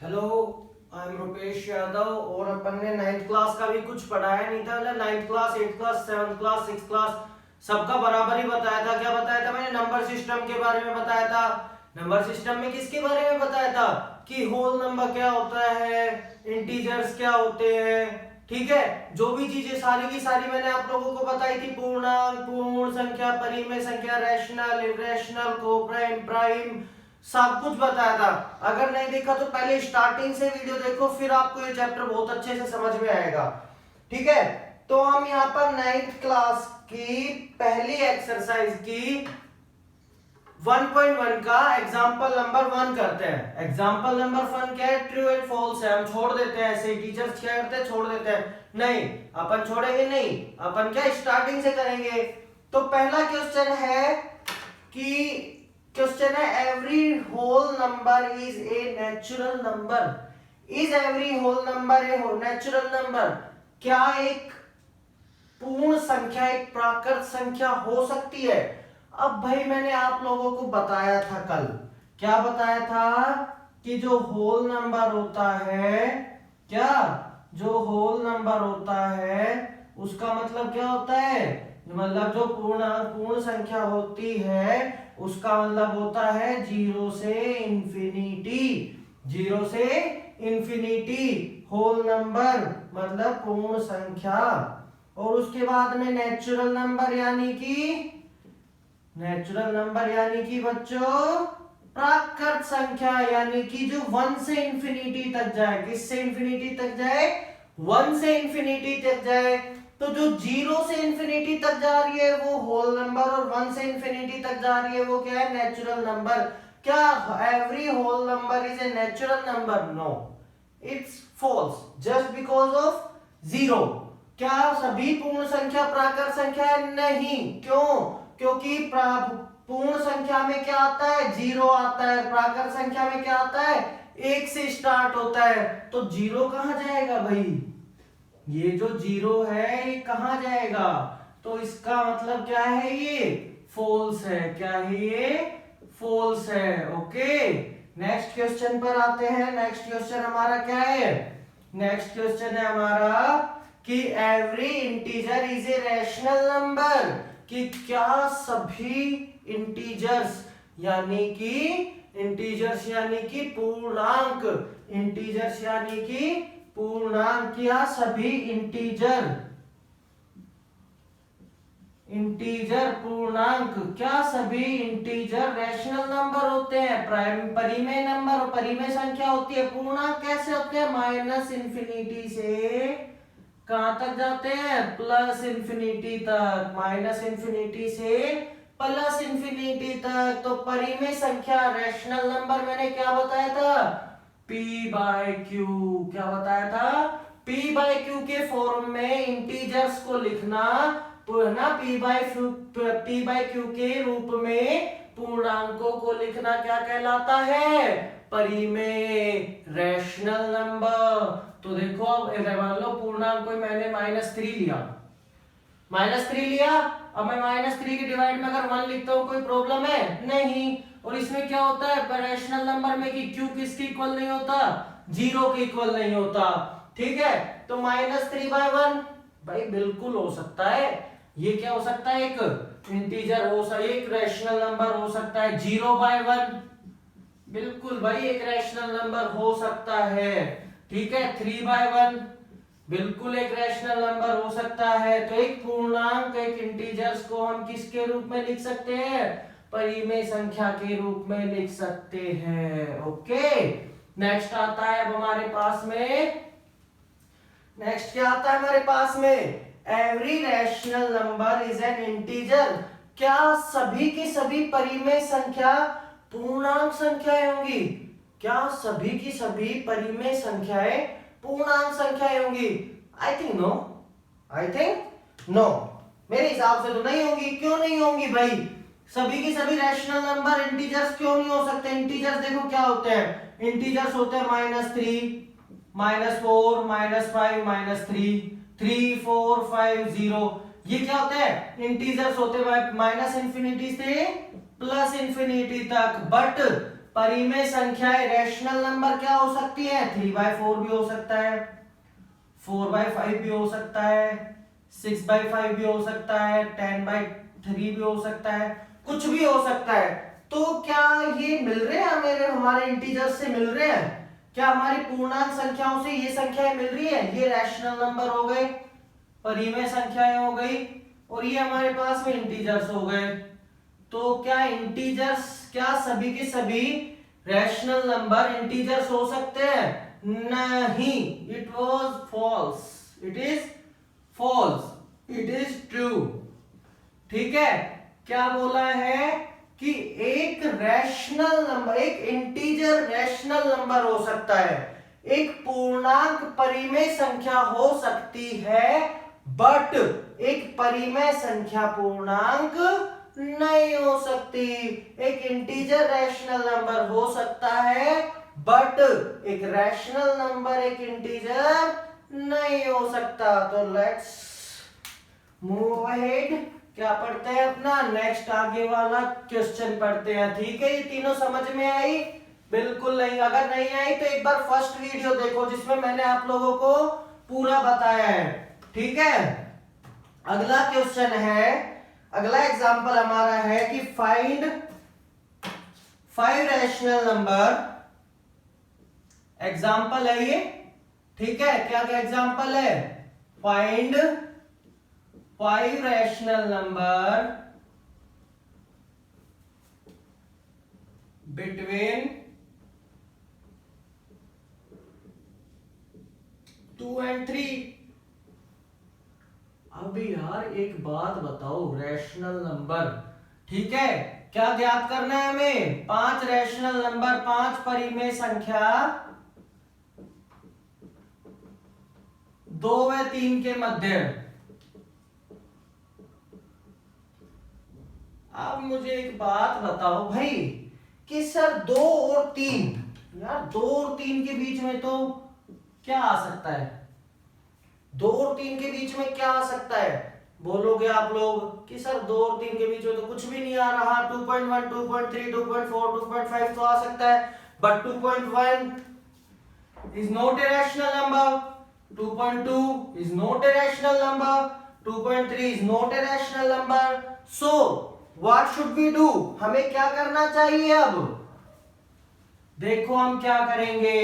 Hello, I am Rupesh Yadav. और अपन ने 9th class का भी कुछ पढ़ाया नहीं था। मतलब 9th class, 8th class, 7th class, 6th class सबका बराबर ही बताया था। क्या बताया था मैंने? नंबर सिस्टम के बारे में बताया था। नंबर सिस्टम में किसके बारे में बताया था कि होल नंबर क्या होता है, इंटीजर्स क्या होते हैं। ठीक है, जो भी चीजें सारी की सारी मैंने आप लोगों को बताई थी। पूर्णांक, पूर्ण संख्या, परिमेय संख्या, रैशनल, इररेशनल, कोप्राइम, प्राइम, सब कुछ बताया था। अगर नहीं देखा तो पहले स्टार्टिंग से वीडियो देखो, फिर आपको ये चैप्टर बहुत अच्छे से समझ में आएगा। ठीक है, तो हम यहाँ पर 9th क्लास की पहली एक्सरसाइज की 1.1 का एग्जाम्पल नंबर 1 करते हैं। एग्जाम्पल नंबर 1 क्या है? ट्रू एंड फॉल्स है। हम छोड़ देते हैं, ऐसे टीचर्स क्या करते हैं, छोड़ देते हैं। नहीं, अपन छोड़ेंगे नहीं, अपन क्या स्टार्टिंग से करेंगे। तो पहला क्वेश्चन है कि क्वेश्चन है every whole number is a natural number. Is every whole number a natural number? क्या एक पूर्ण संख्या एक प्राकृत संख्या हो सकती है? अब भाई मैंने आप लोगों को बताया था कल, क्या बताया था कि जो होल नंबर होता है, क्या जो होल नंबर होता है उसका मतलब क्या होता है? मतलब जो पूर्ण संख्या होती है उसका मतलब होता है 0 से इंफिनिटी। 0 से इंफिनिटी होल नंबर मतलब पूर्ण संख्या। और उसके बाद में नेचुरल नंबर यानी कि बच्चों प्राकृत संख्या, यानी कि जो 1 से इंफिनिटी तक जाए। किस से इंफिनिटी तक जाए? 1 से इंफिनिटी तक जाए। तो जो 0 से इंफिनिटी तक जा रही है वो होल नंबर, और 1 से इंफिनिटी तक जा रही है वो क्या है? Natural number. क्या every whole number is a natural number? No, it's false just because of 0। क्या सभी पूर्ण संख्या प्राकृत संख्या है? नहीं। क्यों? क्योंकि पूर्ण संख्या में क्या आता है? 0 आता है। प्राकृत संख्या में क्या आता है? 1 से स्टार्ट होता है। तो 0 कहां जाएगा भाई? ये जो 0 है ये कहां जाएगा? तो इसका मतलब क्या है? ये फॉल्स है। क्या है ये? फॉल्स है। ओके, नेक्स्ट क्वेश्चन पर आते हैं। नेक्स्ट क्वेश्चन हमारा क्या है? नेक्स्ट क्वेश्चन है हमारा कि every integer is a rational number. कि क्या सभी इंटीजर्स यानी कि पूर्णांक, इंटीजर्स यानी कि पूर्णांक, या सभी इंटीजर पूर्णांक, क्या सभी इंटीजर रैशनल नंबर होते हैं? परिमेय नंबर और परिमेय संख्या होती है। पूर्णांक कैसे होते हैं? माइनस इंफिनिटी से कहां तक जाते हैं? प्लस इंफिनिटी तक। माइनस इंफिनिटी से प्लस इंफिनिटी तक। तो परिमेय संख्या रैशनल नंबर मैंने क्या बताया था? p/q। क्या बताया था? p/q के फॉर्म में इंटीजर्स को लिखना ना, p/q के रूप में पूर्णांकों को लिखना क्या कहलाता है? परिमेय, रैशनल नंबर। तो देखो अब मान लो पूर्णांक कोई मैंने -3 लिया, -3 लिया। अब मैं -3 के डिवाइड में अगर 1 लिखता हूं, कोई प्रॉब्लम है? नहीं। और इसमें क्या होता है रैशनल नंबर में कि q किसके इक्वल नहीं होता? 0 के इक्वल नहीं होता। ठीक है, तो -3/1 भाई बिल्कुल हो सकता है। ये क्या हो सकता है? एक इंटीजर हो सकता है, एक रैशनल नंबर हो सकता है। 0/1 बिल्कुल भाई एक रैशनल नंबर हो सकता है। ठीक है, 3/1 बिल्कुल एक रैशनल नंबर हो सकता है। तो एक पूर्णांक, एक इंटीजर्स को हम किसके रूप में लिख सकते हैं? परिमेय संख्या के रूप में लिख सकते हैं। ओके, नेक्स्ट आता है अब हमारे पास में। नेक्स्ट क्या आता है हमारे पास में? Every rational number is an integer. क्या सभी की सभी परिमेय संख्या पूर्णांक संख्याएं होंगी? क्या सभी की सभी परिमेय संख्याएं पूर्णांक संख्याएं होंगी? I think no, I think no. मेरे हिसाब से तो नहीं होंगी। क्यों नहीं होंगी भाई? सभी की सभी रैशनल नंबर इंटीजर्स क्यों नहीं हो सकते? इंटीजर्स देखो क्या होते हैं, इंटीजर्स होते हैं -3, -4, -5, -3, 3, 4, 5, 0। ये क्या होते हैं? इंटीजर्स होते हैं माइनस इंफिनिटी से प्लस इंफिनिटी तक। बट परिमेय संख्याएं रैशनल नंबर क्या हो सकती है? 3/4 भी हो सकता है, 4/5 भी हो सकता है, 6/5 भी हो सकता है, 10/3 भी हो सकता है, कुछ भी हो सकता है। तो क्या ये मिल रहे हैं हमें, हमारे इंटीजर्स से मिल रहे हैं? क्या हमारी पूर्णांक संख्याओं से ये संख्याएं मिल रही है? ये रैशनल नंबर हो गए, परिमेय संख्याएं हो गई, और ये हमारे पास में इंटीजर्स हो गए। तो क्या इंटीजर्स, क्या सभी के सभी रैशनल नंबर इंटीजर्स हो सकते हैं? नहीं, it was false, it is false, it is true. ठीक है, क्या बोला है कि एक रैशनल नंबर, एक इंटीजर रैशनल नंबर हो सकता है, एक पूर्णांक परिमेय संख्या हो सकती है, बट एक परिमेय संख्या पूर्णांक नहीं हो सकती। एक इंटीजर रैशनल नंबर हो सकता है, बट एक रैशनल नंबर, एक इंटीजर नहीं हो सकता। तो लेट्स मूव अहेड, क्या पढ़ते हैं अपना नेक्स्ट, आगे वाला क्वेश्चन पढ़ते हैं। ठीक है, ये तीनों समझ में आई? बिल्कुल नहीं, अगर नहीं आई तो एक बार फर्स्ट वीडियो देखो जिसमें मैंने आप लोगों को पूरा बताया है। ठीक है, अगला क्वेश्चन है, अगला एग्जांपल हमारा है कि फाइंड 5 रैशनल नंबर। एग्जांपल है ये, ठीक है, क्या क्या एग्जांपल है? Find 5 rational number between 2 and 3। अब यार एक बात बताओ, रैशनल नंबर, ठीक है, क्या ज्ञात करना है हमें? 5 रैशनल नंबर, 5 परिमेय संख्या 2 व 3 के मध्य। अब मुझे एक बात बताओ भाई कि सर 2 और 3, यार 2 और 3 के बीच में तो क्या आ सकता है? 2 और 3 के बीच में क्या आ सकता है? बोलोगे आप लोग कि सर 2 और 3 के बीच में तो कुछ भी नहीं आ रहा, 2.1, 2.3, 2.4, 2.5 तो आ सकता है, but 2.1 is not a rational number, 2.2 is not a rational number, 2.3 is not a rational number. So what should we do? हमें क्या करना चाहिए? अब देखो हम क्या करेंगे,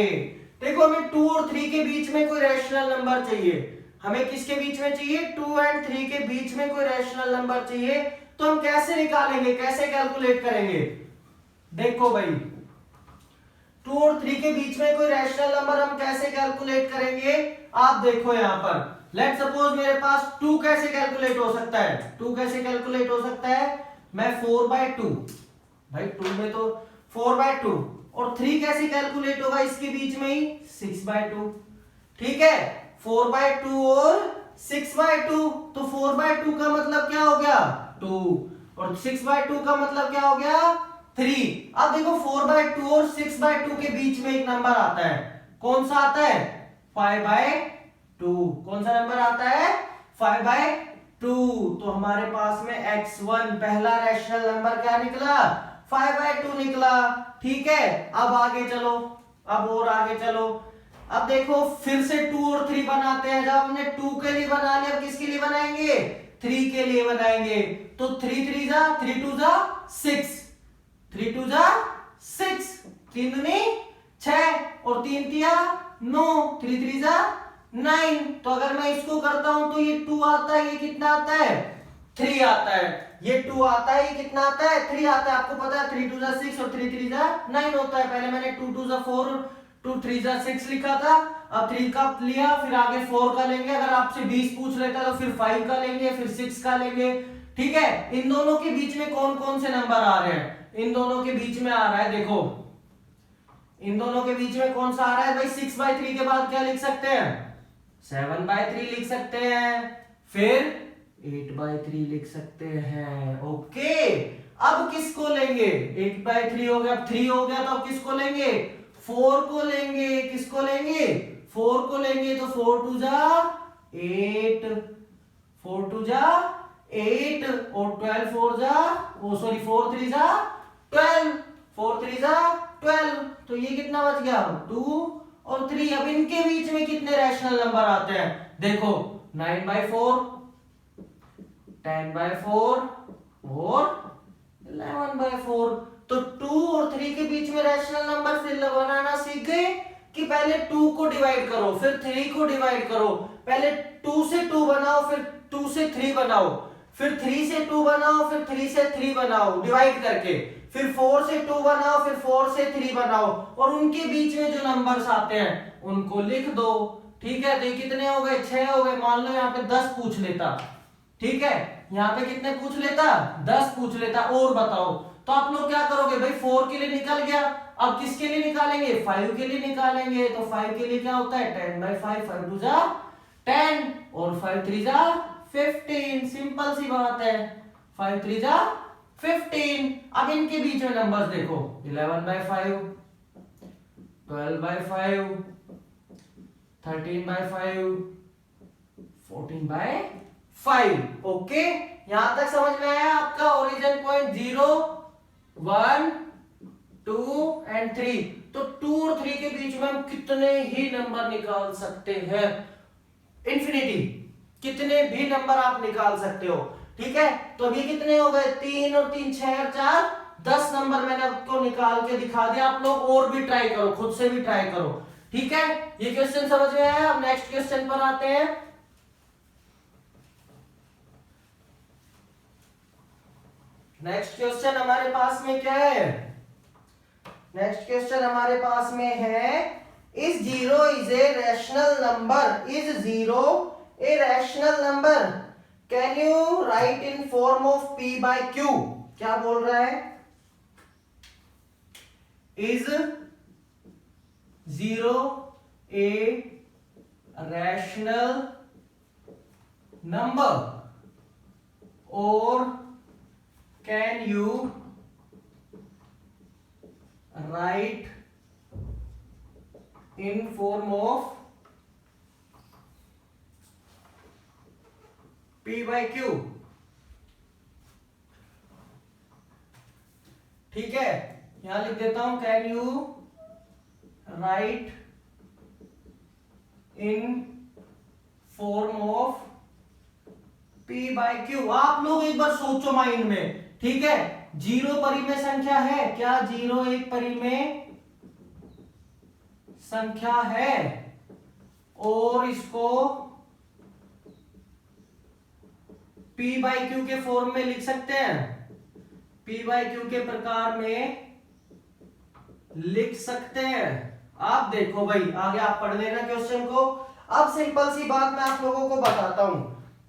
देखो हमें 2 और 3 के बीच में कोई रैशनल नंबर चाहिए। हमें किसके बीच में चाहिए? 2 and 3 के बीच में कोई रैशनल नंबर चाहिए। तो हम कैसे निकालेंगे, कैसे कैलकुलेट करेंगे? देखो भाई 2 और 3 के बीच में कोई रैशनल नंबर हम कैसे कैलकुलेट करेंगे? आप देखो यहां पर, लेट सपोज मेरे पास 2 कैसे कैलकुलेट हो सकता है? 2 कैसे कैलकुलेट हो सकता है? मैं 4/2, भाई 2 में तो 4/2, और 3 कैसे कैलकुलेट होगा इसके बीच में ही? 6/2। ठीक है, 4/2 और 6/2, तो 4/2 का मतलब क्या हो गया? 2, और 6/2 का मतलब क्या हो गया? 3। अब देखो 4/2 और 6/2 के बीच में एक नंबर आता है, कौन सा आता है? 5/2। कौन सा नंबर आता है? 5/2। तो हमारे पास में x1 पहला रैशनल नंबर क्या निकला? 5/2 निकला। ठीक है, अब आगे चलो, अब और आगे चलो। अब देखो फिर से 2 और 3 बनाते हैं। जब हमने 2 के लिए बना लिया, अब किसके लिए बनाएंगे? 3 के लिए बनाएंगे। तो 3 3 जा 3 2 जा 6, 3 2 जा 6, 3 दूनी 6 और 3 तिया 9, 3 3 जा 9। तो अगर मैं इसको करता हूं तो ये 2 आता है, ये कितना आता है? 3 आता है। ये 2 आता है, ये कितना आता है? 3 आता है। आपको पता है 3 2 जा 6 और 3 3 जा 9 होता है। पहले मैंने 2 2 जा 4, 2 3 जा 6 लिखा था। अब 3 का लिया, फिर आगे 4 का लेंगे। अगर आपसे 20 पूछ लेता तो फिर 5 का लेंगे, फिर 6 का लेंगे। ठीक है, इन दोनों के बीच में कौन कौन से नंबर आ रहे हैं? इन दोनों के बीच में आ रहा है, देखो इन दोनों के बीच में कौन सा आ रहा है भाई? 6/3 के बाद क्या लिख सकते हैं? 7/3 लिख सकते हैं, फिर 8/3 लिख सकते हैं। ओके, अब किसको लेंगे? 8/3 हो गया, अब 3 हो गया, तो अब किसको लेंगे? 4 को लेंगे। किसको लेंगे? 4 को लेंगे। तो 4 2 जा 8, 4 2 जा 8 और 12 4 जा, ओ सॉरी 4 3 जा 12, 4 3 जा 12, तो ये कितना बच गया 2 और 3। अब इनके बीच में कितने रैशनल नंबर आते हैं देखो, 9/4, 10/4 और 11/4। तो 2 और 3 के बीच में रैशनल नंबर फिर बनाना सीख गए कि पहले 2 को डिवाइड करो फिर 3 को डिवाइड करो, पहले 2 से 2 बनाओ फिर 2 से 3 बनाओ, फिर 3 से 2 बनाओ फिर 3 से 3 बनाओ डिवाइड करके, फिर 4 से 2 बनाओ फिर 4 से 3 बनाओ, और उनके बीच में जो नंबर्स आते हैं उनको लिख दो। ठीक है, तो ये कितने हो गए 6 हो गए। मान लो यहाँ पे 10 पूछ लेता, ठीक है, यहाँ पे कितने पूछ लेता 10 पूछ लेता, और बताओ। तो आप लोग क्या करोगे भाई, 4 के लिए निकल गया, अब किसके लिए निकालेंगे 5 के लिए निकालेंगे। तो 5 के लिए क्या होता है 10/5, 5 2 जा 10 और 5 3 जा 15, सिंपल सी बात है, 5 3 जा 15। अब इनके बीच में नंबर्स देखो, 11/5, 12/5, 13/5, 14/5। ओके, यहां तक समझ में आया आपका ओरिजिन पॉइंट 0 1 2 एंड 3। तो 2 और 3 के बीच में हम कितने ही नंबर निकाल सकते हैं, इंफिनिटी, कितने भी नंबर आप निकाल सकते हो। ठीक है, तो अभी कितने हो गए 3 और 3 6 और 4 10 नंबर मैंने आपको निकाल के दिखा दिया। आप लोग और भी ट्राई करो, खुद से भी ट्राई करो। ठीक है, ये क्वेश्चन समझ में आया। अब नेक्स्ट क्वेश्चन पर आते हैं। नेक्स्ट क्वेश्चन हमारे पास में क्या है, नेक्स्ट क्वेश्चन हमारे पास में है, is 0 is a rational number, is 0 a rational number, can you right in form of p/q। क्या बोल रहा है, इज 0 ए रैशनल नंबर और can you write in form of p/q। ठीक है, यहां लिख देता हूं, can you write in form of p/q। आप लोग एक बार सोचो माइंड में, ठीक है, 0 परिमेय संख्या है क्या, 0 एक परिमेय संख्या है और इसको p/q के फॉर्म में लिख सकते हैं, p/q के प्रकार में लिख सकते हैं। आप देखो भाई, आगे आप पढ़ लेना क्वेश्चन को। अब सिंपल सी बात मैं आप लोगों को बताता हूं।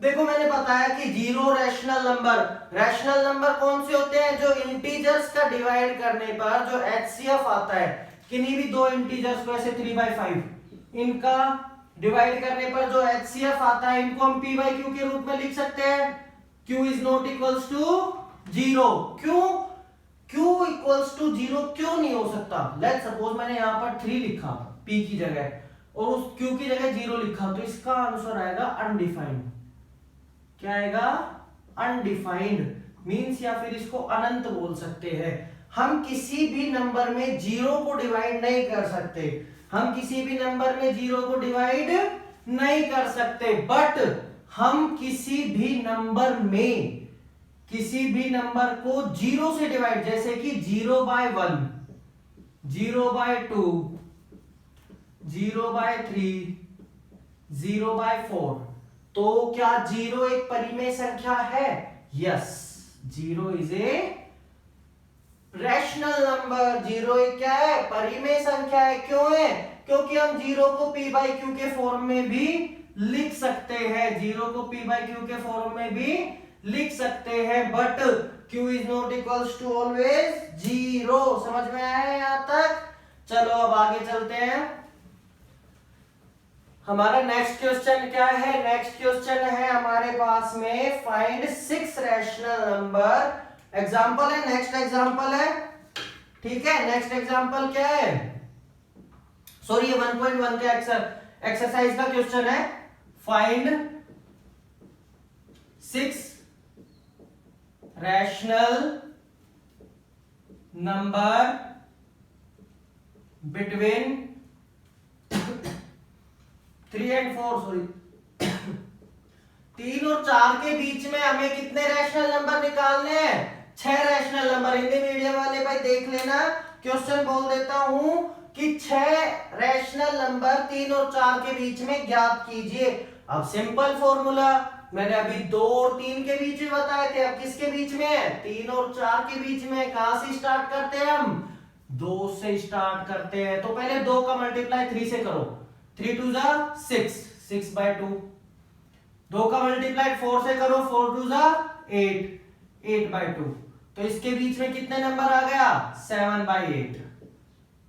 देखो, मैंने बताया कि 0 रैशनल नंबर, रैशनल नंबर कौन से होते हैं, जो इंटीजर्स का डिवाइड करने पर जो HCF आता है, किन्हीं भी दो इंटीजर्स को, ऐसे 3/5, इनका डिवाइड करने पर जो HCF आता है, इनको हम p/q के रूप में लिख सकते हैं। q is not equals to 0। क्यों q इक्वल्स टू 0 क्यों नहीं हो सकता। लेट्स सपोज मैंने यहां पर 3 लिखा p की जगह और उस q की जगह 0 लिखा, तो इसका आंसर आएगा अनडिफाइंड। क्या आएगा, अनडिफाइंड, मींस या फिर इसको अनंत बोल सकते हैं। हम किसी भी नंबर में 0 को डिवाइड नहीं कर सकते, हम किसी भी नंबर में 0 को डिवाइड नहीं कर सकते, बट हम किसी भी नंबर में किसी भी नंबर को 0 से डिवाइड, जैसे कि 0/1, 0/2, 0/3, 0/4, तो क्या 0 एक परिमेय संख्या है, yes, 0 is a rational number. 0 एक क्या है, परिमेय संख्या है। क्यों है, क्योंकि हम 0 को p/q के फॉर्म में भी लिख सकते हैं, 0 को p/q के फॉर्म में भी लिख सकते हैं, but q is not equals to always 0। समझ में आया यहां तक। चलो अब आगे चलते हैं। हमारा नेक्स्ट क्वेश्चन क्या है, नेक्स्ट क्वेश्चन है हमारे पास में, फाइंड 6 रैशनल नंबर। एग्जांपल है, नेक्स्ट एग्जांपल है, ठीक है। नेक्स्ट एग्जांपल क्या है, सॉरी ये 1.1 का एक्सरसाइज का क्वेश्चन है। Find 6 rational number between 3 and 4, sorry 3 और 4 के बीच में हमें कितने रैशनल नंबर निकालने हैं? 6 रैशनल नंबर। हिंदी मीडियम वाले भाई देख लेना, क्वेश्चन बोल देता हूं कि 6 रैशनल नंबर 3 और 4 के बीच में ज्ञात कीजिए। अब सिंपल फॉर्मूला मैंने अभी 2 और 3 के बीच में बताए थे, अब किसके बीच में है? 3 और 4 के बीच में। कहां से स्टार्ट करते हैं हम? 2 से स्टार्ट करते हैं। तो पहले 2 का मल्टीप्लाई 3 से करो, 3 2 जा 6, 6/2। 2 का मल्टीप्लाई 4 से करो, 4 2 जा 8, 8/2। तो इसके बीच में कितने नंबर आ गया? 7/8।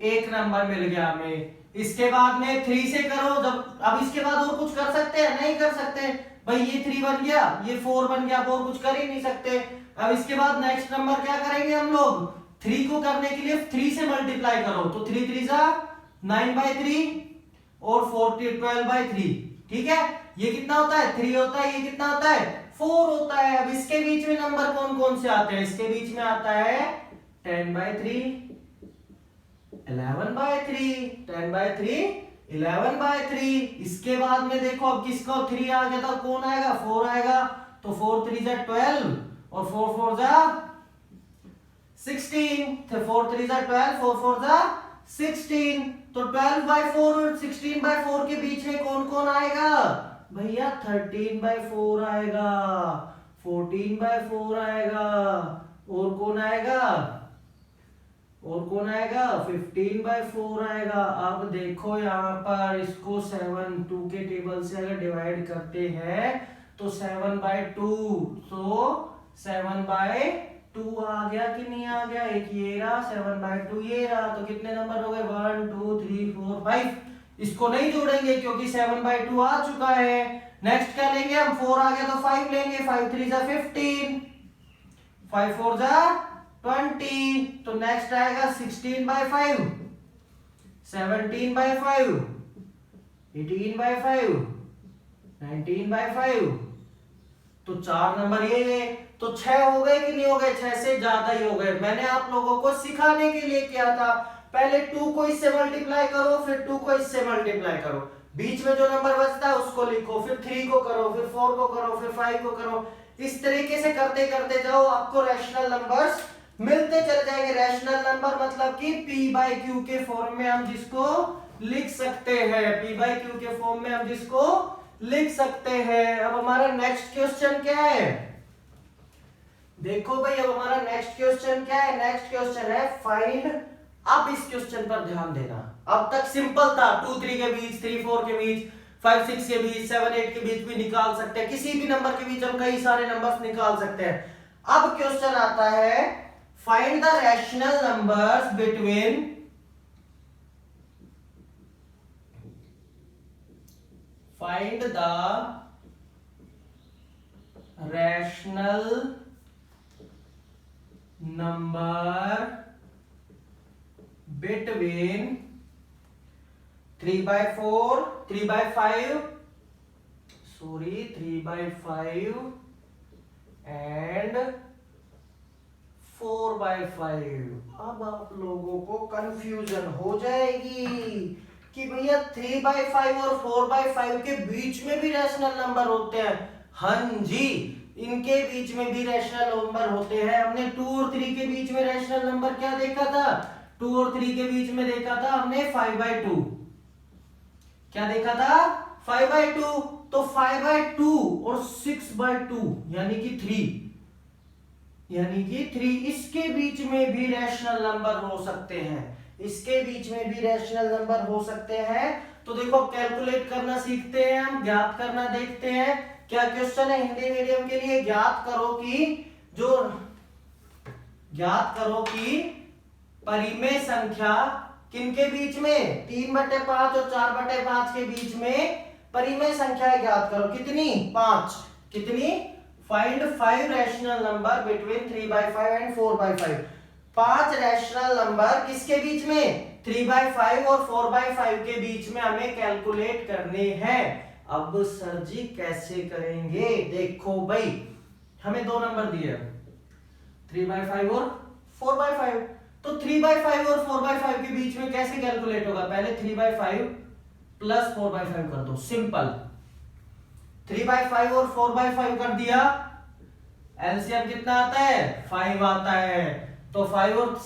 एक नंबर मिल गया हमें। इसके बाद में 3 से करो, जब अब इसके बाद और कुछ कर सकते हैं? नहीं कर सकते भाई, ये 3 बन गया, ये 4 बन गया, और कुछ कर ही नहीं सकते। अब इसके बाद नेक्स्ट नंबर क्या करेंगे हम लोग? 3 को करने के लिए 3 से मल्टीप्लाई करो, तो 3 3 जा 9/3 और 12/3। ठीक है, ये कितना होता है? 3 होता है। ये कितना होता है? 4 होता है। अब इसके बीच में नंबर कौन कौन से आते हैं? इसके बीच में आता है 10/3, 11/3, 10/3, 11/3। इसके बाद में देखो, अब किसको 3 आ गया था, कौन आएगा? 4 आएगा। तो 4 3 जा 12 और 4 4 जा 16। तो 4 3 जा 12, 4 4 जा 16। तो 12/4 और 16/4 के बीच में कौन कौन आएगा भैया? 13/4 आएगा, 14/4 आएगा, और कौन आएगा? और कौन आएगा? 15/4 आएगा। अब देखो यहाँ पर इसको 7 2 के टेबल से अगर डिवाइड करते हैं तो 7/2, तो 7/2 आ गया कि नहीं आ गया? एक ये रहा, 7/2 ये रहा। तो कितने नंबर हो गए? 1 2 3 4 5। इसको नहीं जोड़ेंगे क्योंकि 7/2 आ चुका है। नेक्स्ट क्या लेंगे हम? 4 आ गया तो 5 लेंगे, 5 3 जा 15, 5 4 जा 20। तो नेक्स्ट आएगा 16/5, 17/5, 18/5, 19/5। तो 4 नंबर ये। तो 6 हो गए कि नहीं हो गए? 6 से ज्यादा ही हो गए। मैंने आप लोगों को सिखाने के लिए किया था, पहले 2 को इससे मल्टीप्लाई करो, फिर 2 को इससे मल्टीप्लाई करो, बीच में जो नंबर बचता है उसको लिखो, फिर 3 को करो, फिर 4 को करो, फिर 5 को करो। इस तरीके से करते करते जाओ, आपको रैशनल नंबर्स मिलते चले जाएंगे। रैशनल नंबर मतलब कि p/q के फॉर्म में हम जिसको लिख सकते हैं, p/q के फॉर्म में हम जिसको लिख सकते हैं। अब हमारा नेक्स्ट क्वेश्चन क्या है? देखो भाई, अब हमारा नेक्स्ट क्वेश्चन क्या है? नेक्स्ट क्वेश्चन है फाइंड। अब इस क्वेश्चन पर ध्यान देना, अब तक सिंपल था, 2 3 के बीच, 3 4 के बीच, 5 6 के बीच, 7 8 के बीच भी निकाल सकते हैं। किसी भी नंबर के बीच हम कई सारे नंबर्स निकाल सकते हैं। अब क्वेश्चन आता है find the rational numbers between find the rational number between 3/4, 3/5, sorry 3/5 and 4/5। अब आप लोगों को कंफ्यूजन हो जाएगी कि भैया 3/5 और 4/5 के बीच में भी रैशनल नंबर होते हैं। हाँ जी, इनके बीच में भी रैशनल नंबर होते हैं। हमने 2 और 3 के बीच में रैशनल नंबर क्या देखा था? 2 और 3 के बीच में देखा था हमने 5/2। क्या देखा था? 5/2। तो 5/2 और 6/2 यानी कि 3, इसके बीच में भी रैशनल नंबर हो सकते हैं। इसके बीच में भी रैशनल नंबर हो सकते हैं। तो देखो, कैलकुलेट करना सीखते हैं हम, ज्ञात करना देखते हैं। क्या क्वेश्चन है हिंदी मीडियम के लिए? ज्ञात करो कि परिमेय संख्या किनके बीच में? 3/5 और 4/5 के बीच में परिमेय संख्या ज्ञात करो। कितनी? 5। कितनी? Find 5 rational number between 3/5 and 4/5। 5 rational number किसके बीच में? 3/5 और 4/5 के बीच में हमें कैलकुलेट करने हैं। अब सर जी कैसे करेंगे? देखो भाई, हमें 2 नंबर दिए, 3/5 और 4/5। तो 3/5 और 4/5 के बीच में कैसे कैलकुलेट होगा? पहले 3/5 प्लस 4/5 कर दो, सिंपल। 3/5 और 4/5 कर दिया, एलसीएम कितना आता है? 5 आता है। तो 5 और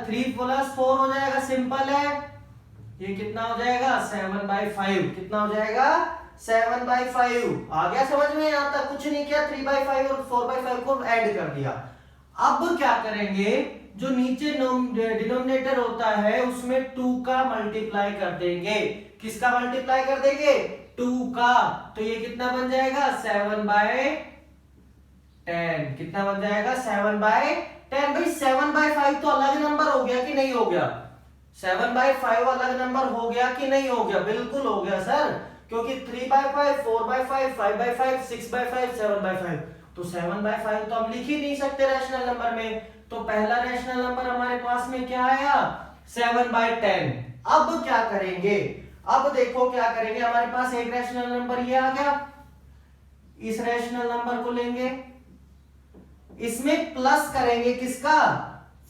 3 प्लस 4 हो जाएगा, सिंपल है। ये कितना हो जाएगा? 7/5। कितना हो जाएगा? 7/5। आ गया समझ में? यहां तक कुछ नहीं किया, 3/5 और 4/5 को ऐड कर दिया। अब क्या करेंगे, जो नीचे डिनोमिनेटर होता है उसमें 2 का मल्टीप्लाई कर देंगे। किसका मल्टीप्लाई कर देंगे? 2 का। तो ये कितना बन जाएगा? 7/10। कितना बन जाएगा? 7/10। भाई 7/5 तो अलग नंबर हो गया कि नहीं हो गया? 7/5 अलग नंबर हो गया कि नहीं हो गया? बिल्कुल हो गया सर, क्योंकि 3/5, 4/5, 5/5, 6/5, 7/5। तो 7/5 तो हम लिख ही नहीं सकते रैशनल नंबर में। तो पहला रैशनल नंबर हमारे पास में क्या आया? 7/10। अब क्या करेंगे? अब देखो क्या करेंगे, हमारे पास एक रैशनल नंबर ये आ गया, इस रैशनल नंबर को लेंगे, इसमें प्लस करेंगे किसका?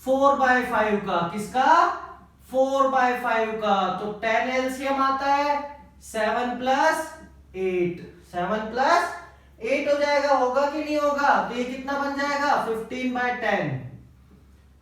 4/5 का। किसका? 4/5 का। तो 10 एलसीएम आता है, 7 प्लस 8। 7 प्लस 8 हो जाएगा, होगा कि नहीं होगा? तो ये कितना बन जाएगा? 15/10।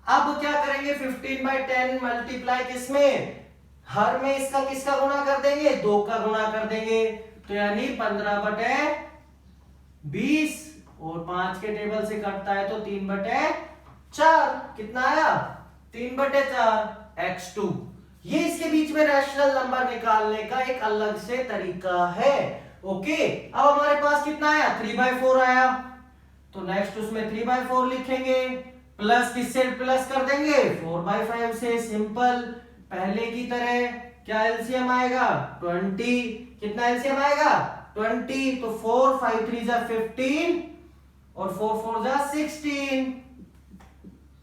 अब क्या करेंगे? 15/10 मल्टीप्लाई किसमें? हर में इसका किसका गुणा कर देंगे? 2 का गुणा कर देंगे। तो यानी 15/20, और 5 के टेबल से कटता है तो 3/4। कितना आया? 3/4 x2। ये इसके बीच में रैशनल नंबर निकालने का एक अलग से तरीका है। ओके, अब हमारे पास कितना आया? 3/4 आया। तो नेक्स्ट उसमें 3/4 लिखेंगे, प्लस किससे प्लस कर देंगे? 4/5 से, सिंपल। पहले की तरह क्या एलसीएम आएगा? 20। कितना एलसीएम आएगा? 20। तो 4 5 3 जा 15 और 4 4 जा 16।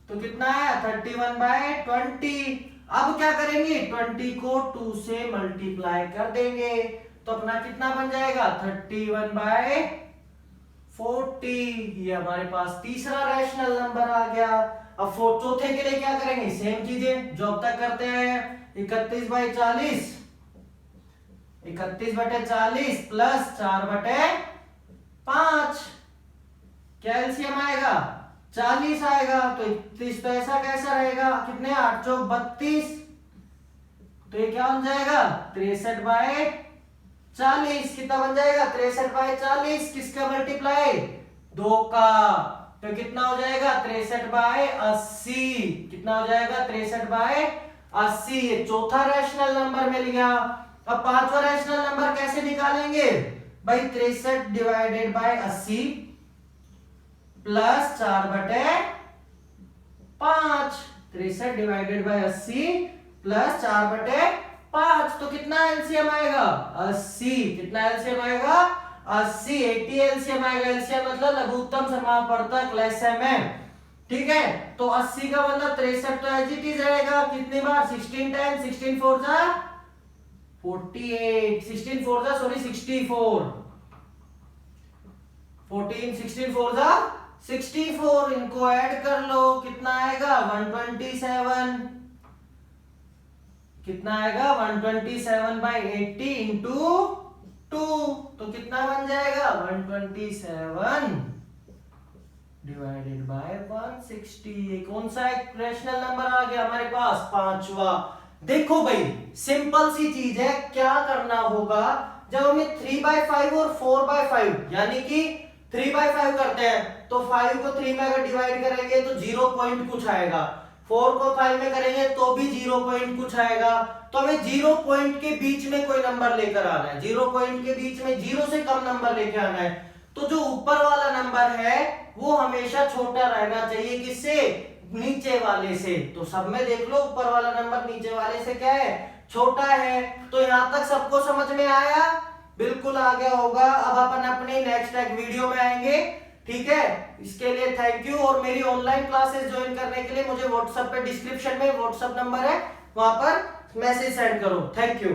तो कितना आया? 31/20। अब क्या करेंगे? 20 को 2 से मल्टीप्लाई कर देंगे, तो अपना कितना बन जाएगा? 31/40। ये हमारे पास तीसरा रैशनल नंबर आ गया। अब चौथे के लिए क्या करेंगे? सेम चीजें जो अब तक करते हैं। 31/40, 31/40 प्लस 4/5। क्या एलसीएम आएगा? 40 आएगा। तो 31 तो ऐसा कैसा रहेगा? कितने? 8 चौक 32। तो ये क्या बन जाएगा? 63/40। कितना बन जाएगा? 63/40। किसका मल्टीप्लाई? 2 का। तो कितना हो जाएगा? 63/80। कितना हो जाएगा? 63/80। ये चौथा रैशनल नंबर मिल गया। अब पांचवा रैशनल नंबर कैसे निकालेंगे? भाई 63 divided by 80 plus 4/5। 63 divided by 80 plus 4/5। तो कितना एलसीएम आएगा? 80। कितना एलसीएम आएगा? 80। 80 एलसीएम आएगा। एलसीएम मतलब लघुत्तम समापवर्तक, LCM। ठीक है, तो 80 का मतलब 63 तो एज इट इज रहेगा। कितनी बार? 16 टाइम। 16 4 जा 48। 16 4 जा 64। 14 16 4 जा 64। इनको ऐड कर लो, कितना आएगा? 127। कितना आएगा? 127/80 इंटू 2। तो कितना बन जाएगा? 127 डिवाइडेड बाय 160। ये कौन सा एक रैशनल नंबर आ गया हमारे पास? पांचवा। देखो भाई, सिंपल सी चीज है। क्या करना होगा, जब हमें 3/5 और 4/5 यानी कि 3/5 करते हैं, तो 5 को 3 में अगर डिवाइड करेंगे तो 0 पॉइंट कुछ आएगा। 4 को 5 में करेंगे तो भी 0 पॉइंट कुछ आएगा। तो हमें 0 पॉइंट के बीच में कोई नंबर लेकर आना है। 0 पॉइंट के बीच में 0 से कम नंबर लेकर आना है। तो जो ऊपर वाला नंबर है वो हमेशा छोटा रहना चाहिए। किससे? नीचे वाले से। तो सब में देख लो, ऊपर वाला नंबर नीचे वाले से क्या है? छोटा है। तो यहां तक सबको समझ में आया? बिल्कुल आ गया होगा। अब अपन अपनी नेक्स्ट एक वीडियो में आएंगे। ठीक है, इसके लिए थैंक यू। और मेरी ऑनलाइन क्लासेस ज्वाइन करने के लिए मुझे व्हाट्सएप पे डिस्क्रिप्शन में व्हाट्सएप नंबर है, वहां पर मैसेज सेंड करो। Thank you.